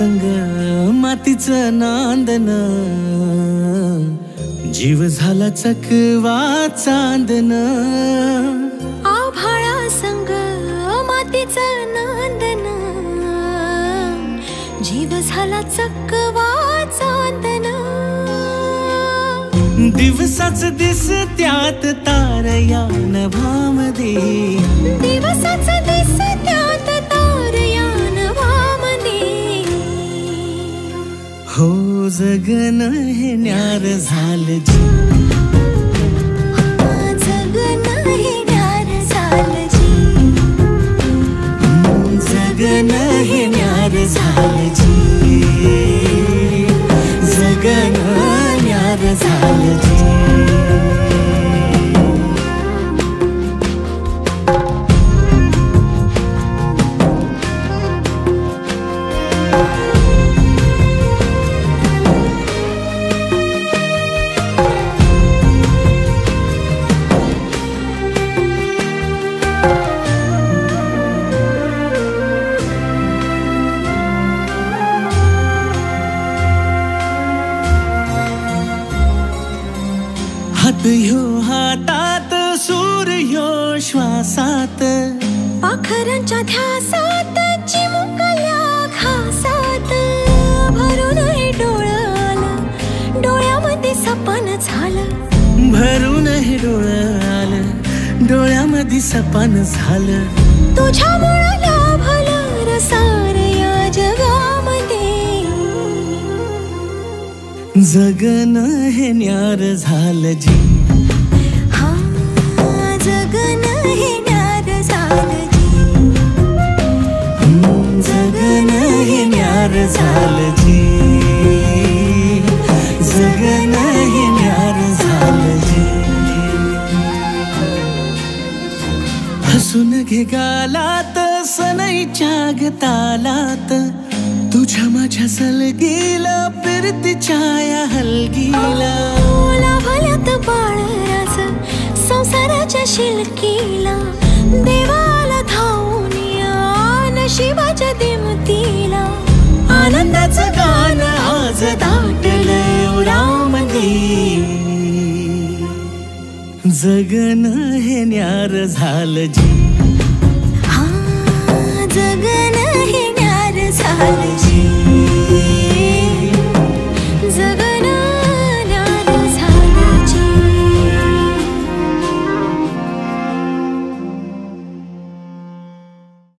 संग मातीचं नांदन, जीव झाला चकवा चांदन. आभाळा संग मातीचं नांदन, जीव झाला चकवा चांदन. दिवसाच दिसत्यात तारया नभामध्ये, दिवसाच दिसत्यात तारया नभामध्ये. हो जगन हे न्यार झालं जी, जगन हे न्यार झालं जी. जगन हे न्यार झालं जी, जगन न्यार झालं जी. हात ह्यो हातात, सूर ह्यो श्वासात, पाखरांच्या ध्यासात, चिमुकल्या घासात. भरून हे डोळं आलं, डोळ्यामध्ये सपन झालं. भरून हे डोळं आलं, डोळ्यामध्ये सपन झालं. तुझ्यामुळं लाभलं रसार या जगामध्ये. जगन हे न्यार झालं जी, हा जगन हे न्यार झालं जी. जगन हे न्यार झालं जी, जगन हे न्यार झालं जी. हसून घे गालात, सनईच्या गतालात, तुझ्या माझ्या सलगीला, फिरतीच्या या हलगीला. लाभल्यात बाळराज संसाराच्या शिलकीला. देवाला धावून या नशिबाच्या दिमतीला. आनंदाचं गाणं आज दाटलं उरामध्ये. जगन हे न्यार झालं जी, हा जगन हे न्यार झालं जी.